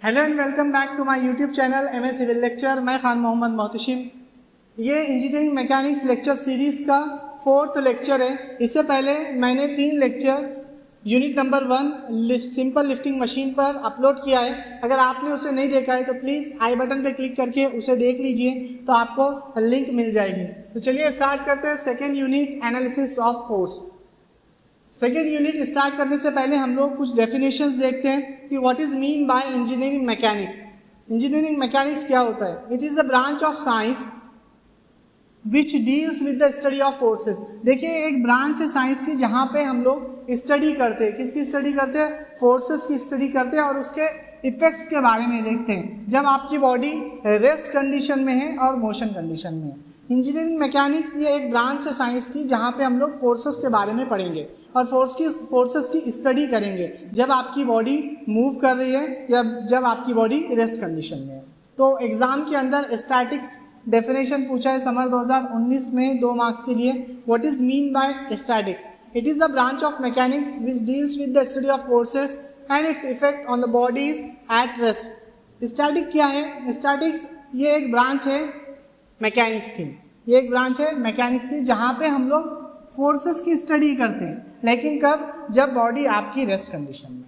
Hello and welcome back to my YouTube channel MA civil lecture. मैं खान मोहम्मद मोहतशिम। ये engineering mechanics lecture series का 4th lecture है। इससे पहले मैंने 3 lecture unit number 1 simple lifting machine पर अपलोड किया है। अगर आपने उसे नहीं देखा है तो प्लीज़ आई बटन पर क्लिक करके उसे देख लीजिए, तो आपको लिंक मिल जाएगी। तो चलिए स्टार्ट करते हैं second unit analysis of force. Second unit start करने से पहले हम लोग कुछ डेफिनेशंस देखते हैं कि what is mean by engineering mechanics. Engineering mechanics क्या होता है? It is a branch of science which deals with the study of forces. देखिए, एक ब्रांच है साइंस की जहाँ पे हम लोग स्टडी करते हैं। किसकी स्टडी करते हैं? फोर्सेस की स्टडी करते हैं और उसके इफेक्ट्स के बारे में देखते हैं जब आपकी बॉडी रेस्ट कंडीशन में है और मोशन कंडीशन में है। इंजीनियरिंग मैकेनिक्स ये एक ब्रांच है साइंस की जहाँ पे हम लोग फोर्सेस के बारे में पढ़ेंगे और फोर्सेस की स्टडी करेंगे जब आपकी बॉडी मूव कर रही है या जब आपकी बॉडी रेस्ट कंडीशन में है। तो एग्ज़ाम के अंदर स्टैटिक्स डेफिनेशन पूछा है समर 2019 में 2 मार्क्स के लिए। What is mean by statics? It is the branch of mechanics which deals with the study of forces and its effect on the bodies at rest. Static क्या है? Statics ये एक branch है mechanics की। ये एक ब्रांच है mechanics की जहाँ पे हम लोग फोर्सेस की स्टडी करते हैं, लेकिन कब? जब बॉडी आपकी रेस्ट कंडीशन में,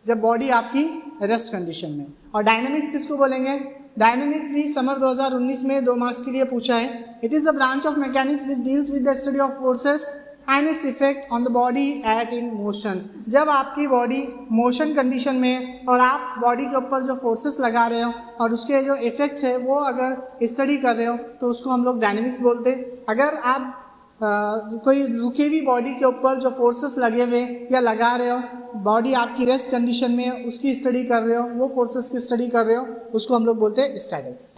जब बॉडी आपकी रेस्ट कंडीशन में। और डायनामिक्स किसको बोलेंगे? डायनामिक्स भी समर 2019 में 2 मार्क्स के लिए पूछा है। It is a branch of mechanics which deals with the study of forces and its effect on the body at in motion. जब आपकी बॉडी मोशन कंडीशन में है और आप बॉडी के ऊपर जो फोर्सेस लगा रहे हो और उसके जो इफेक्ट्स है वो अगर स्टडी कर रहे हो तो उसको हम लोग डायनामिक्स बोलते हैं। अगर आप कोई रुकी हुई बॉडी के ऊपर जो फोर्सेस लगे हुए या लगा रहे हो, बॉडी आपकी रेस्ट कंडीशन में है, उसकी स्टडी कर रहे हो, वो फोर्सेस की स्टडी कर रहे हो, उसको हम लोग बोलते हैं स्टैटिक्स।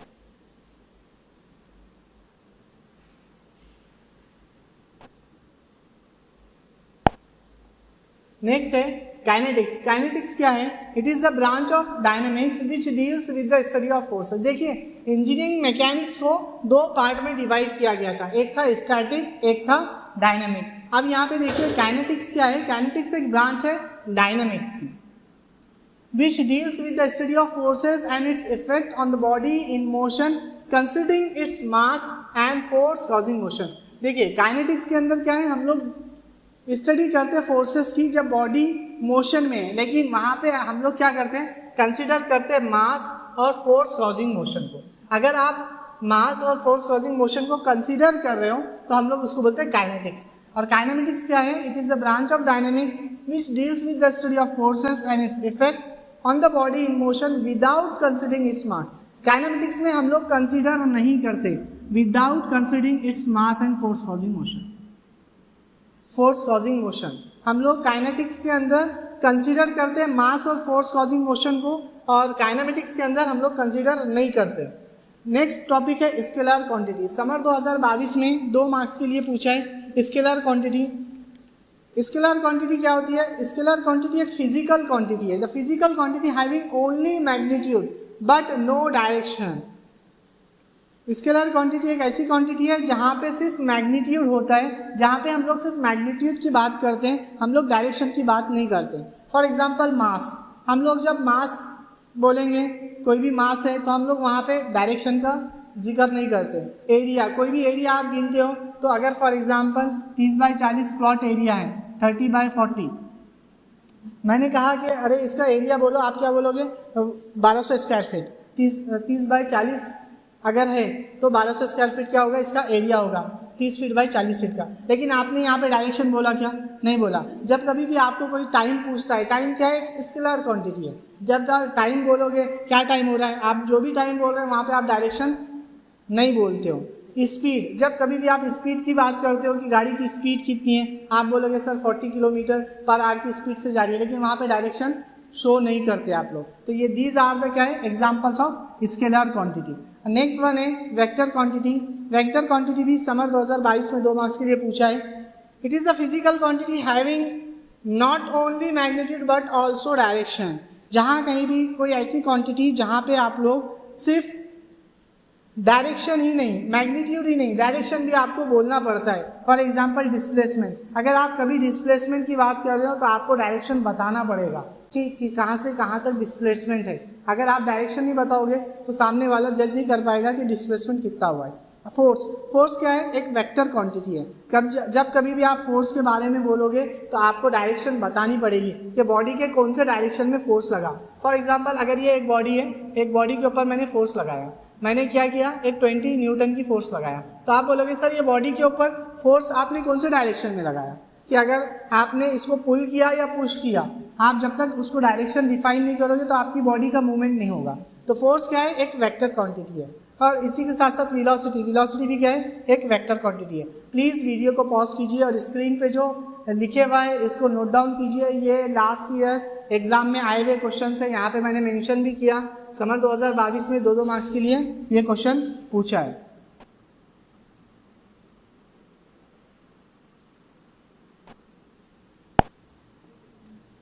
नेक्स्ट है काइनेटिक्स। काइनेटिक्स क्या है? It is the branch of dynamics which deals with the study of forces. देखिए, इंजीनियरिंग मैकेनिक्स को 2 पार्ट में डिवाइड किया गया था, एक था स्टैटिक, एक था डायनामिक। अब यहाँ पे देखिए काइनेटिक्स क्या है? काइनेटिक्स एक ब्रांच है डायनामिक्स की which deals with the study of forces and its effect on the body in motion considering its mass and force causing motion. देखिए, काइनेटिक्स के अंदर क्या है? हम लोग स्टडी करते हैं फोर्सेस की जब बॉडी मोशन में है, लेकिन वहाँ पे हम लोग क्या करते हैं? कंसिडर करते हैं मास और फोर्स कॉजिंग मोशन को। अगर आप मास और फोर्स कॉजिंग मोशन को कंसिडर कर रहे हो तो हम लोग उसको बोलते हैं काइनेटिक्स। और काइनेमेटिक्स क्या है? It is the branch of dynamics which deals with the study of forces and its effect on the body in motion without considering its mass. Kinematics में हम लोग कंसिडर नहीं करते without considering its mass and force causing motion. Force causing motion हम लोग kinetics के अंदर consider करते हैं मास और फोर्स कॉजिंग मोशन को, और काइनेमेटिक्स के अंदर हम लोग कंसीडर नहीं करते। नेक्स्ट टॉपिक है स्केलर क्वांटिटी। समर 2022 में 2 मार्क्स के लिए पूछा है स्केलर क्वांटिटी। स्केलर क्वांटिटी क्या होती है? स्केलर क्वांटिटी एक फिजिकल क्वांटिटी है। The physical quantity having only magnitude but no direction. Scalar quantity एक ऐसी क्वांटिटी है जहाँ पे सिर्फ मैग्नीट्यूड होता है, जहाँ पे हम लोग सिर्फ मैग्नीट्यूड की बात करते हैं, हम लोग डायरेक्शन की बात नहीं करते। फॉर एग्जांपल मास, हम लोग जब मास बोलेंगे, कोई भी मास है तो हम लोग वहाँ पे डायरेक्शन का जिक्र नहीं करते। एरिया, कोई भी एरिया आप गिनते हो तो अगर फॉर एग्जांपल 30/40 प्लॉट एरिया है, 30/40, मैंने कहा कि अरे इसका एरिया बोलो, आप क्या बोलोगे? 1200 स्क्वायर फीट। 30/40 अगर है तो 1200 स्क्वायर फीट क्या होगा? इसका एरिया होगा 30 फीट बाई 40 फीट का। लेकिन आपने यहाँ पे डायरेक्शन बोला क्या? नहीं बोला। जब कभी भी आपको कोई टाइम पूछता है, टाइम क्या है? एक स्केलर क्वांटिटी है। जब टाइम बोलोगे क्या टाइम हो रहा है, आप जो भी टाइम बोल रहे हैं वहाँ पे आप डायरेक्शन नहीं बोलते हो। स्पीड, जब कभी भी आप स्पीड की बात करते हो कि गाड़ी की स्पीड कितनी है, आप बोलोगे सर 40 किलोमीटर पर आवर की स्पीड से जा रही है, लेकिन वहाँ पे डायरेक्शन शो नहीं करते आप लोग। तो ये दीज आर द क्या है? Examples of scalar quantity. Next one है वेक्टर क्वांटिटी। वेक्टर क्वांटिटी भी समर 2022 में 2 मार्क्स के लिए पूछा है। It is the physical quantity having not only magnitude but also direction. जहाँ कहीं भी कोई ऐसी क्वांटिटी जहाँ पे आप लोग सिर्फ डायरेक्शन ही नहीं, मैग्नीट्यूड ही नहीं, डायरेक्शन भी आपको बोलना पड़ता है। फॉर एग्जांपल डिस्प्लेसमेंट, अगर आप कभी डिस्प्लेसमेंट की बात कर रहे हो तो आपको डायरेक्शन बताना पड़ेगा कि कहाँ से कहाँ तक डिस्प्लेसमेंट है। अगर आप डायरेक्शन नहीं बताओगे तो सामने वाला जज नहीं कर पाएगा कि डिस्प्लेसमेंट कितना हुआ है। फोर्स क्या है? एक वेक्टर क्वांटिटी है। जब कभी भी आप फोर्स के बारे में बोलोगे तो आपको डायरेक्शन बतानी पड़ेगी कि बॉडी के कौन से डायरेक्शन में फोर्स लगा। फॉर एग्जांपल अगर ये एक बॉडी है, एक बॉडी के ऊपर मैंने फोर्स लगाया, मैंने क्या किया, एक 20 न्यूटन की फोर्स लगाया, तो आप बोलोगे सर ये बॉडी के ऊपर फोर्स आपने कौन से डायरेक्शन में लगाया, कि अगर आपने इसको पुल किया या पुश किया, आप जब तक उसको डायरेक्शन डिफाइन नहीं करोगे तो आपकी बॉडी का मूवमेंट नहीं होगा। तो फोर्स क्या है? एक वेक्टर क्वांटिटी है। और इसी के साथ साथ वेलोसिटी भी क्या है? एक वेक्टर क्वांटिटी है। प्लीज़ वीडियो को पॉज कीजिए और स्क्रीन पे जो लिखे हुआ है इसको नोट डाउन कीजिए। ये लास्ट ईयर एग्जाम में आए हुए क्वेश्चन है, यहाँ पे मैंने मेंशन भी किया। समर 2022 में 2-2 मार्क्स के लिए ये क्वेश्चन पूछा है।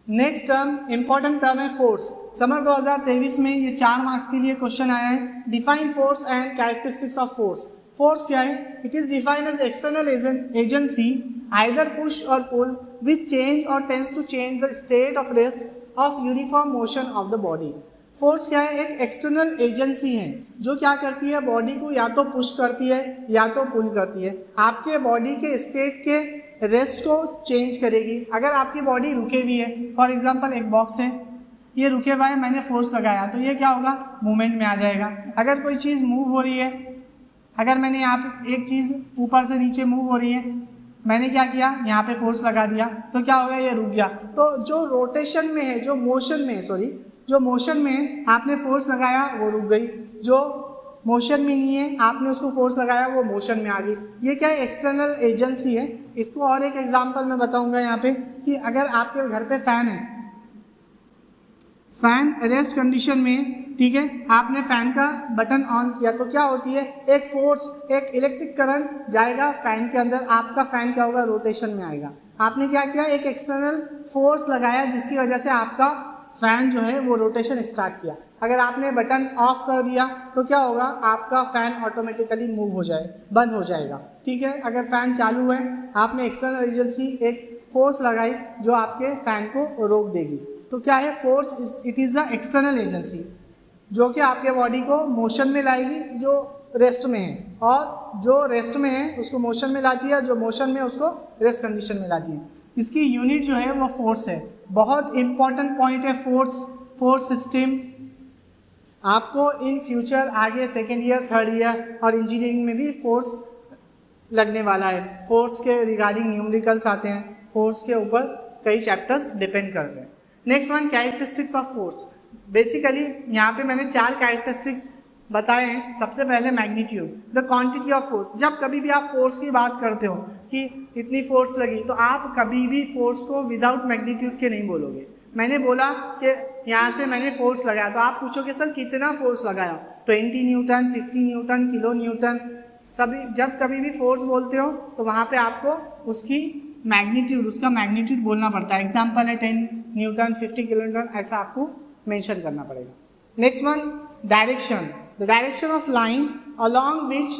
नेक्स्ट टर्म, इंपॉर्टेंट टर्म है फोर्स। समर 2023 में ये 4 मार्क्स के लिए क्वेश्चन आया है। Define force and characteristics of force. Force क्या है? It is defined as external agency either push or pull which change or tends to change the state of rest of uniform motion of the body. Force क्या है? एक external agency है जो क्या करती है, बॉडी को या तो पुश करती है या तो पुल करती है। आपके बॉडी के स्टेट के रेस्ट को चेंज करेगी। अगर आपकी बॉडी रुके हुई है, फॉर एग्जांपल एक बॉक्स है, ये रुके हुआ है, मैंने फोर्स लगाया तो ये क्या होगा? मूवमेंट में आ जाएगा। अगर कोई चीज़ मूव हो रही है, अगर मैंने यहाँ पे एक चीज़ ऊपर से नीचे मूव हो रही है, मैंने क्या किया, यहाँ पे फोर्स लगा दिया तो क्या हो गया? ये रुक गया। तो जो रोटेशन में है, जो मोशन में है, जो मोशन में है, आपने फोर्स लगाया वो रुक गई। जो मोशन में नहीं है, आपने उसको फोर्स लगाया वो मोशन में आ गई। ये क्या है? एक्सटर्नल एजेंसी है। इसको और एक एग्जांपल मैं बताऊंगा यहाँ पे कि अगर आपके घर पे फैन है, फैन रेस्ट कंडीशन में, ठीक है, आपने फैन का बटन ऑन किया तो क्या होती है? एक फोर्स, एक इलेक्ट्रिक करंट जाएगा फैन के अंदर, आपका फैन क्या होगा? रोटेशन में आएगा। आपने क्या किया? एक एक्सटर्नल फोर्स लगाया जिसकी वजह से आपका फैन जो है वो रोटेशन स्टार्ट किया। अगर आपने बटन ऑफ कर दिया तो क्या होगा? आपका फैन ऑटोमेटिकली मूव हो जाए, बंद हो जाएगा। ठीक है, अगर फैन चालू है, आपने एक्सटर्नल एजेंसी एक फोर्स लगाई जो आपके फैन को रोक देगी। तो क्या है? Force it is the external agency जो कि आपके बॉडी को मोशन में लाएगी जो रेस्ट में है, और जो रेस्ट में है उसको मोशन में लाती है, जो मोशन में उसको रेस्ट कंडीशन में लाती है। इसकी यूनिट जो है वो फोर्स है। बहुत इंपॉर्टेंट पॉइंट है फोर्स सिस्टम। आपको इन फ्यूचर आगे सेकेंड ईयर, थर्ड ईयर और इंजीनियरिंग में भी फोर्स लगने वाला है। फोर्स के रिगार्डिंग न्यूमेरिकल्स आते हैं, फोर्स के ऊपर कई चैप्टर्स डिपेंड करते हैं। Next one, characteristics of force. Basically यहाँ पे मैंने 4 कैरेक्टरिस्टिक्स बताए हैं। सबसे पहले magnitude, the quantity of force. जब कभी भी आप फोर्स की बात करते हो कि इतनी फोर्स लगी, तो आप कभी भी फोर्स को विदाउट मैग्नीट्यूड के नहीं बोलोगे। मैंने बोला कि यहाँ से मैंने फोर्स लगाया, तो आप पूछोगे सर कितना फोर्स लगाया? 20 न्यूटन, 50 न्यूटन, किलो न्यूटन। सभी जब कभी भी फोर्स बोलते हो तो वहाँ पे आपको उसकी मैग्नीट्यूड, उसका मैग्नीट्यूड बोलना पड़ता है। एग्जाम्पल है 10 न्यूटन, 50 किलो न्यूटन, ऐसा आपको मेंशन करना पड़ेगा। Next one, direction. The direction of line along which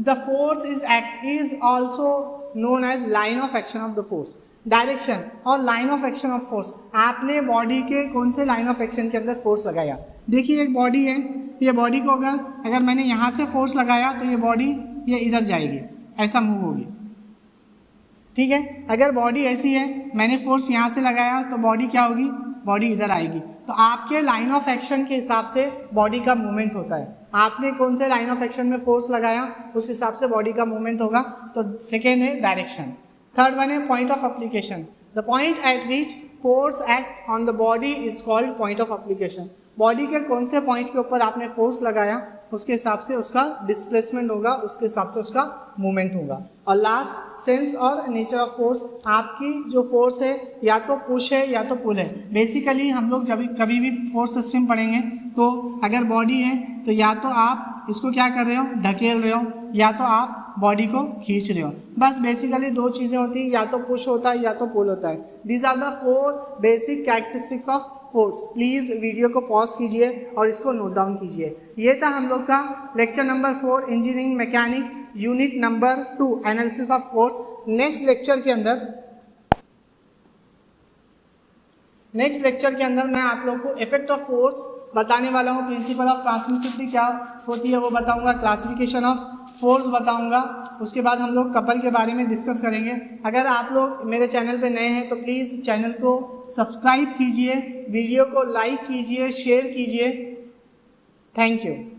the force is also known as line of action of the force। Direction और line of action of force, आपने body के कौन से line of action के अंदर force लगाया। देखिए एक बॉडी है, ये बॉडी को अगर मैंने यहाँ से फोर्स लगाया तो ये बॉडी ये इधर जाएगी, ऐसा मूव होगी। ठीक है, अगर बॉडी ऐसी है, मैंने फोर्स यहाँ से लगाया तो बॉडी क्या होगी? बॉडी इधर आएगी। तो आपके लाइन ऑफ एक्शन के हिसाब से बॉडी का मूवमेंट होता है। आपने कौन से लाइन ऑफ एक्शन में फोर्स लगाया उस हिसाब से बॉडी का मूवमेंट होगा। तो सेकेंड है डायरेक्शन। थर्ड वन है point of application. The point eight which force act on the body is called point of application. Body के कौन से पॉइंट के ऊपर आपने फोर्स लगाया उसके हिसाब से उसका डिस्प्लेसमेंट होगा, उसके हिसाब से उसका मूवमेंट होगा। और लास्ट, सेंस और नेचर ऑफ फोर्स। आपकी जो फोर्स है या तो पुश है या तो पुल है। बेसिकली हम लोग जब कभी भी फोर्स सिस्टम पढ़ेंगे तो अगर बॉडी है तो या तो आप इसको क्या कर रहे हो? ढकेल रहे हो, या तो आप बॉडी को खींच रहे हो। बस बेसिकली 2 चीज़ें होती हैं, या तो पुश होता है या तो पुल होता है। These are the 4 basic characteristics of force. Please video को पॉज कीजिए और इसको नोट डाउन कीजिए। ये था हम लोग का lecture number 4 engineering mechanics unit number 2 analysis of force. Next lecture के अंदर मैं आप लोग को इफेक्ट ऑफ फोर्स बताने वाला हूँ। प्रिंसिपल ऑफ ट्रांसमिसिबिलिटी क्या होती है वो बताऊंगा, क्लासिफिकेशन ऑफ फोर्स बताऊंगा, उसके बाद हम लोग कपल के बारे में डिस्कस करेंगे। अगर आप लोग मेरे चैनल पे नए हैं तो प्लीज़ चैनल को सब्सक्राइब कीजिए, वीडियो को लाइक कीजिए, शेयर कीजिए। Thank you.